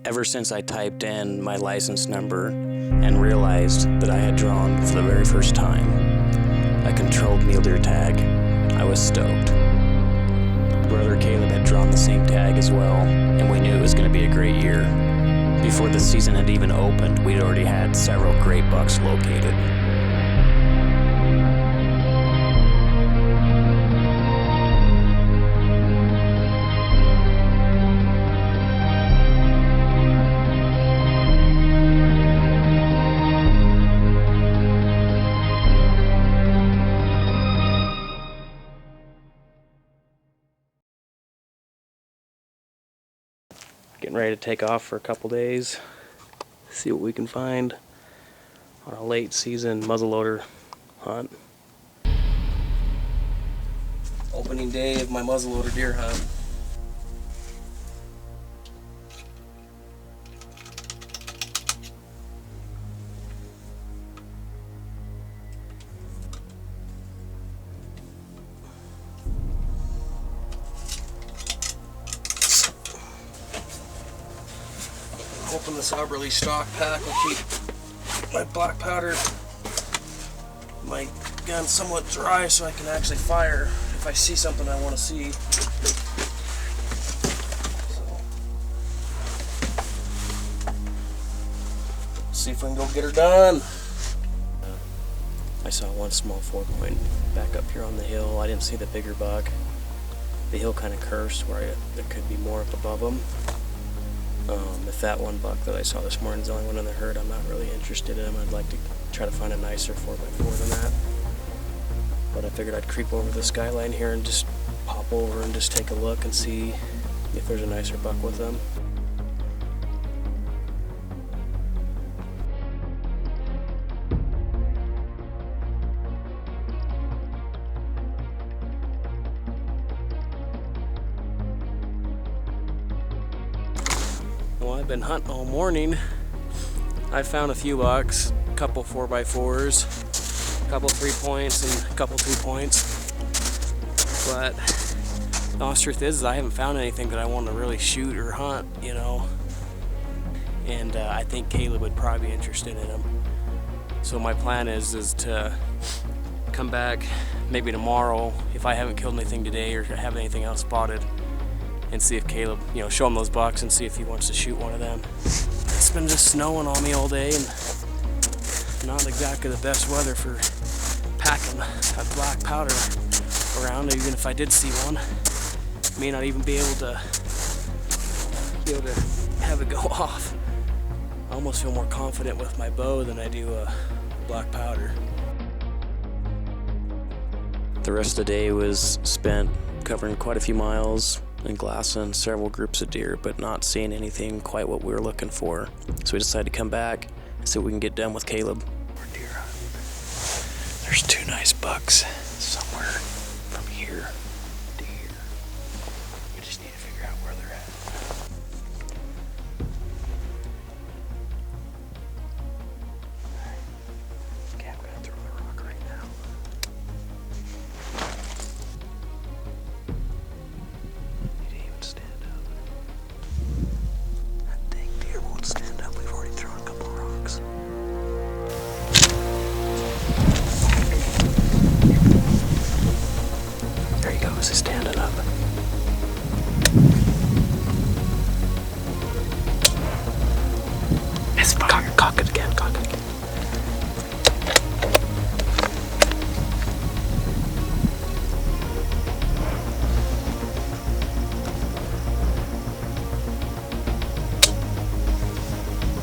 ever since I typed in my license number and realized that I had drawn for the very first time a controlled mule deer tag, I was stoked. Brother Caleb had drawn the same tag as well, and we knew it was going to be a great year. Before the season had even opened, we'd already had several great bucks located. Getting ready to take off for a couple days, see what we can find on a late season muzzleloader hunt. Opening day of my muzzleloader deer hunt. Hoping this Auberly stock pack will keep my black powder, my gun somewhat dry so I can actually fire if I see something I want to see. So, see if we can go get her done. I saw one small 4-point back up here on the hill. I didn't see the bigger buck. The hill kind of cursed where there could be more up above them. If that one buck that I saw this morning is the only one in the herd, I'm not really interested in him. I'd like to try to find a nicer 4x4 than that. But I figured I'd creep over the skyline here and just pop over and just take a look and see if there's a nicer buck with them. Well, I've been hunting all morning. I found a few bucks, a couple 4x4s, a couple 3-points, and a couple 2-points. But the honest truth is I haven't found anything that I want to really shoot or hunt, you know. And I think Caleb would probably be interested in them. So my plan is to come back maybe tomorrow if I haven't killed anything today or have anything else spotted, and see if Caleb, you know, show him those bucks and see if he wants to shoot one of them. It's been just snowing on me all day and not exactly the best weather for packing a black powder around. Even if I did see one, I may not even be able to have it go off. I almost feel more confident with my bow than I do black powder. The rest of the day was spent covering quite a few miles and glassing several groups of deer, but not seeing anything quite what we were looking for. So we decided to come back and see what we can get done with Caleb. We're deer hunting. There's 2 nice bucks somewhere from here to here. We just need to figure out where they're at. Okay, I'm gonna throw the rock right now. Is standing up. It's cock it again, cock it again.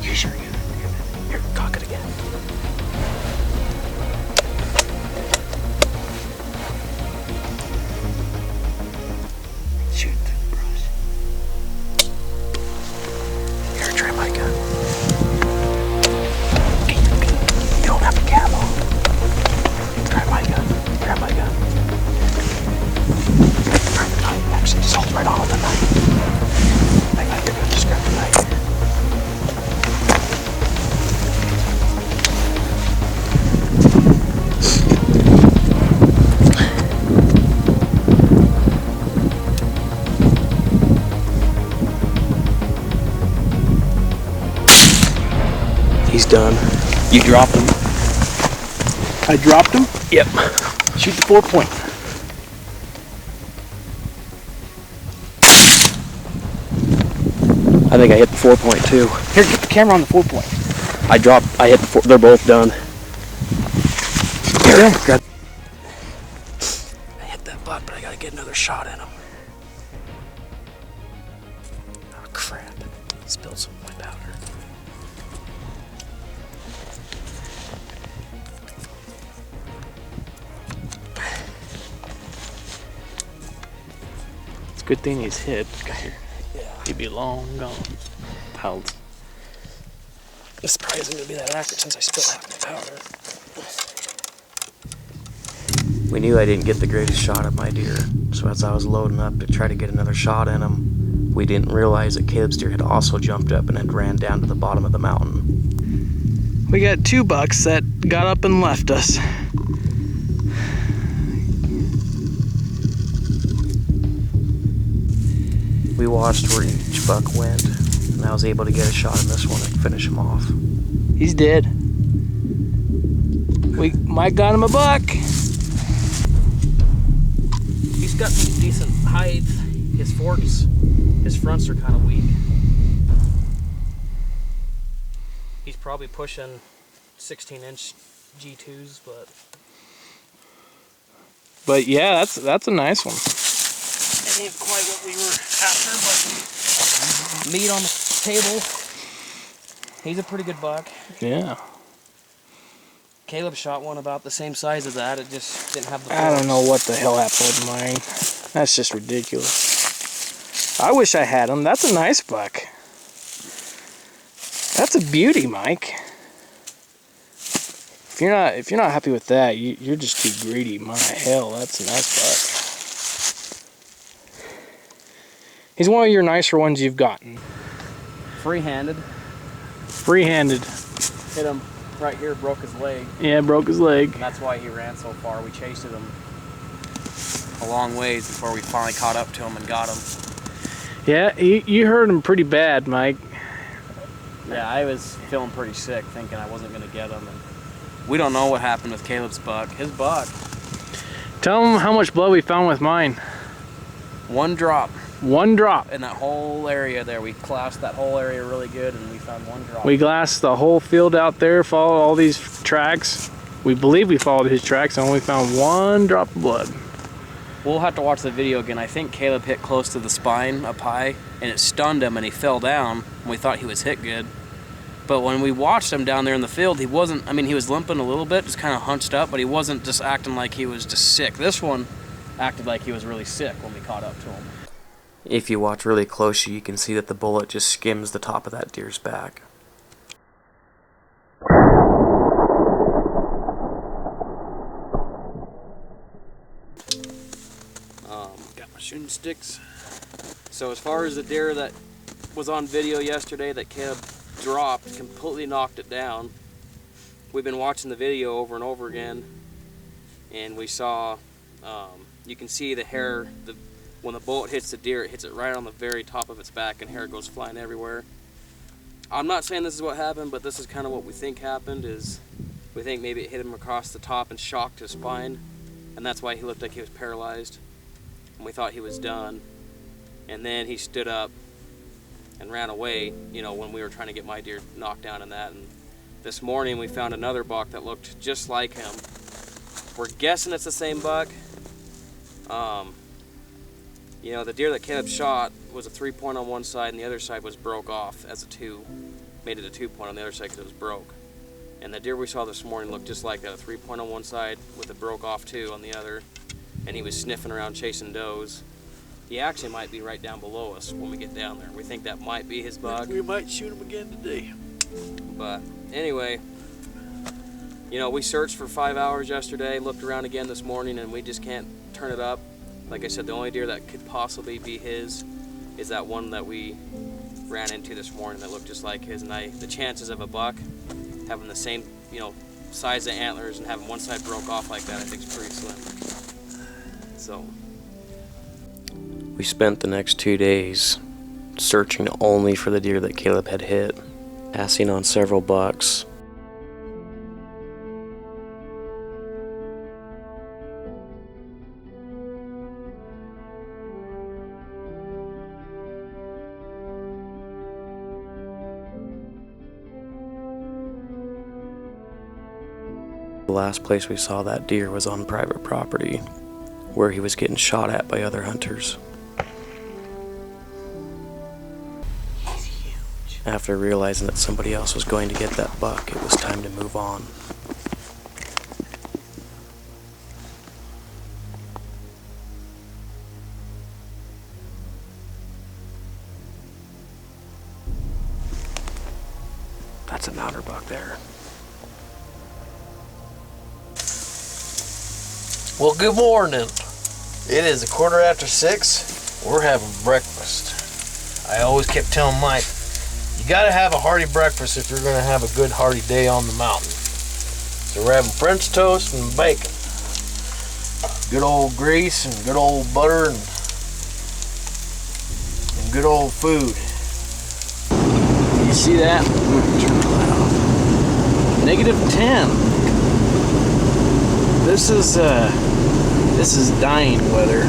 You sure you're cock it again. Shoot through the brush. Here, try my gun. He's done. You dropped him? I dropped him? Yep. Shoot the 4-point. I think I hit the 4-point too. Here, get the camera on the 4-point. I hit the 4, they're both done. Here, grab. I hit that butt, but I gotta get another shot in him. Oh crap. Spilled some of my powder. It's a good thing he's hit. Yeah. He'd be long gone. Held. This probably isn't gonna be that accurate since I spilled half my powder. We knew I didn't get the greatest shot at my deer, so as I was loading up to try to get another shot in him, we didn't realize that Caleb's deer had also jumped up and had ran down to the bottom of the mountain. We got 2 bucks that got up and left us. We watched where each buck went, and I was able to get a shot in this one and finish him off. He's dead. Mike got him a buck. He's got some decent height. His fronts are kind of weak. He's probably pushing 16-inch G2s, But yeah, that's a nice one. it ain't quite what we were after, but meat on the table. He's a pretty good buck. Yeah. Caleb shot one about the same size as that. It just didn't have the I don't force. know what the hell happened with mine. That's just ridiculous. I wish I had him. That's a nice buck. That's a beauty, Mike. If you're not happy with that, you're just too greedy. My hell, that's a nice buck. He's one of your nicer ones you've gotten. Free-handed. Free-handed. Hit him right here, broke his leg. Yeah, broke his leg. And that's why he ran so far. We chased him a long ways before we finally caught up to him and got him. Yeah, you hurt him pretty bad, Mike. Yeah, I was feeling pretty sick, thinking I wasn't going to get him. And we don't know what happened with Caleb's buck. His buck. Tell him how much blood we found with mine. 1 drop. 1 drop. In that whole area there. We classed that whole area really good, and we found 1 drop. We glassed the whole field out there, followed all these tracks. We believe we followed his tracks and only found 1 drop of blood. We'll have to watch the video again. I think Caleb hit close to the spine up high, and it stunned him, and he fell down, and we thought he was hit good. But when we watched him down there in the field, he wasn't, I mean, he was limping a little bit, just kind of hunched up, but he wasn't just acting like he was just sick. This one acted like he was really sick when we caught up to him. If you watch really closely, you can see that the bullet just skims the top of that deer's back. Got my shooting sticks. So as far as the deer that was on video yesterday that Caleb dropped, completely knocked it down, we've been watching the video over and over again, and we saw, you can see the hair, when the bullet hits the deer, it hits it right on the very top of its back, and hair goes flying everywhere. I'm not saying this is what happened, but this is kind of what we think happened. Is we think maybe it hit him across the top and shocked his spine, and that's why he looked like he was paralyzed, and we thought he was done. And then he stood up and ran away, you know, when we were trying to get my deer knocked down in that. And this morning we found another buck that looked just like him. We're guessing it's the same buck. You know, the deer that Caleb shot was a 3-point on one side, and the other side was broke off as a 2. Made it a 2-point on the other side because it was broke. And the deer we saw this morning looked just like that, a 3-point on one side with a broke off 2 on the other. And he was sniffing around chasing does. He actually might be right down below us when we get down there. We think that might be his buck. We might shoot him again today. But anyway, you know, we searched for 5 hours yesterday, looked around again this morning, and we just can't turn it up. Like I said, the only deer that could possibly be his is that one that we ran into this morning that looked just like his. And the chances of a buck having the same, you know, size of antlers and having one side broke off like that, I think is pretty slim. So we spent the next 2 days searching only for the deer that Caleb had hit, passing on several bucks, The last place we saw that deer was on private property, where he was getting shot at by other hunters. After realizing that somebody else was going to get that buck, it was time to move on. That's a mounder buck there. Well, good morning. It is 6:15. We're having breakfast. I always kept telling Mike, you gotta have a hearty breakfast if you're gonna have a good hearty day on the mountain. So we're having French toast and bacon. Good old grease and good old butter and good old food. You see that? Turn the light off. -10. This is dying weather.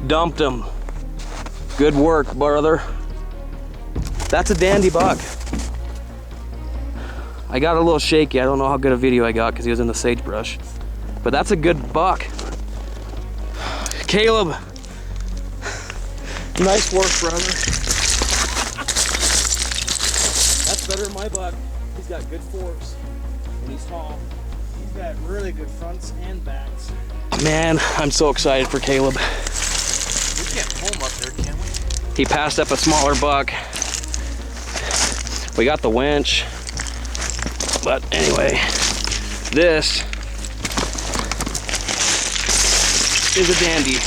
Dumped him. Good work, brother. That's a dandy buck. I got a little shaky. I don't know how good a video I got because he was in the sagebrush. But that's a good buck. Caleb. Nice work, brother. That's better than my buck. He's got good forks and he's tall. He's got really good fronts and backs. Man, I'm so excited for Caleb. We can't pull him up there, can we? He passed up a smaller buck. We got the winch. But anyway, this is a dandy.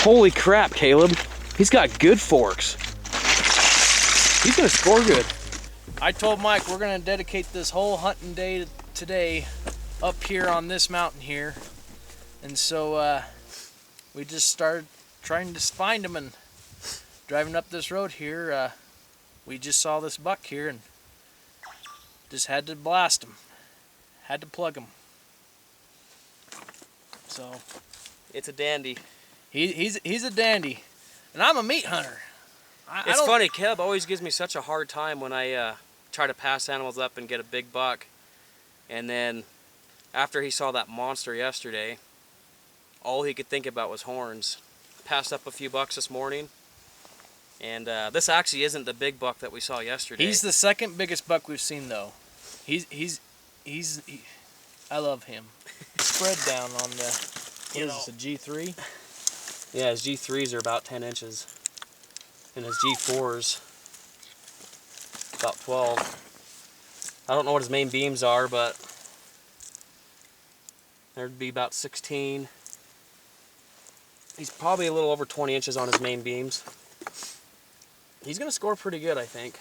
Holy crap, Caleb. He's got good forks. He's gonna score good. I told Mike we're gonna dedicate this whole hunting day today up here on this mountain here. And so we just started trying to find him, and driving up this road here, we just saw this buck here and just had to blast him. Had to plug him. So It's a dandy. he's a dandy. And I'm a meat hunter. It's funny, Caleb always gives me such a hard time when I try to pass animals up and get a big buck. And then after he saw that monster yesterday, all he could think about was horns. Passed up a few bucks this morning. And this actually isn't the big buck that we saw yesterday. He's the second biggest buck we've seen though. I love him. Spread down on the, what is this, a G3? Yeah, his G3s are about 10 inches. And his G4s about 12. I don't know what his main beams are, but there'd be about 16. He's probably a little over 20 inches on his main beams. He's gonna score pretty good, I think.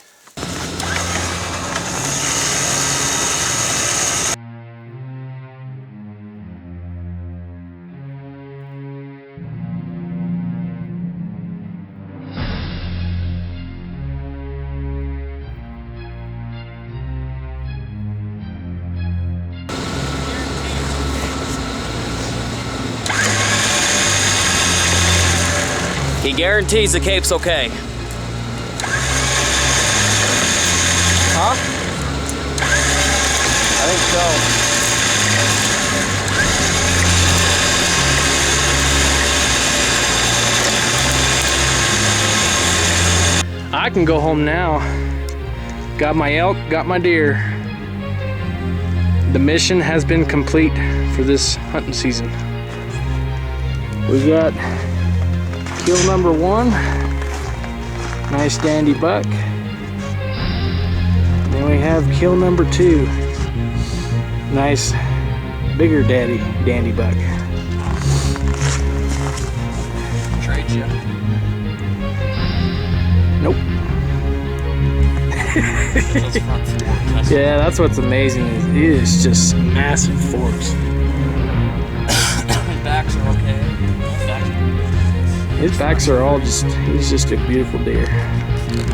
He guarantees the cape's okay. Huh? I think I can go home now. Got my elk, got my deer. The mission has been complete for this hunting season. We got kill number 1. Nice dandy buck. Then we have kill number 2. Nice bigger dandy buck. Trade you. Nope. Yeah, that's what's amazing. It is just massive forks. His backs are all he's just a beautiful deer.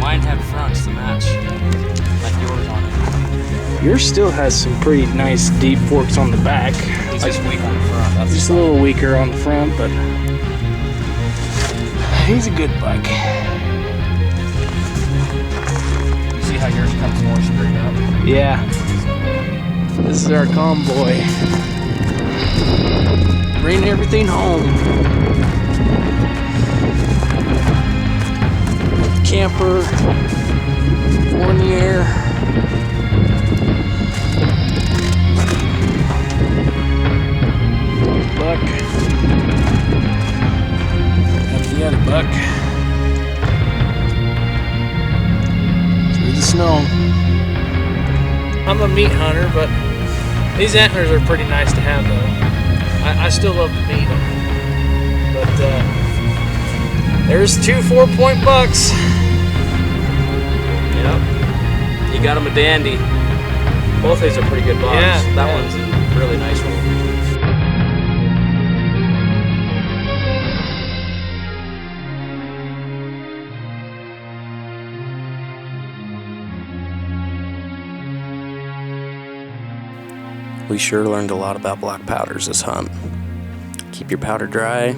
Mine have fronts to match, like yours on it. Yours still has some pretty nice deep forks on the back. He's just weak on the front. That's Just a little weaker on the front, but he's a good buck. You see how yours comes more straight up? Yeah. This is our convoy. Bring everything home. Camper, 4 in the air. Buck. That's the other buck. Through the snow. I'm a meat hunter, but these antlers are pretty nice to have, though. I still love to meat them. But there's 2 4-point bucks. Yep. You got him a dandy. Both these are pretty good bucks. Yeah, that yeah. one's a really nice one. We sure learned a lot about black powders this hunt. Keep your powder dry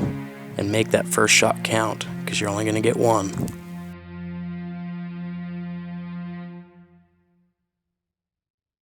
and make that first shot count, because you're only going to get one.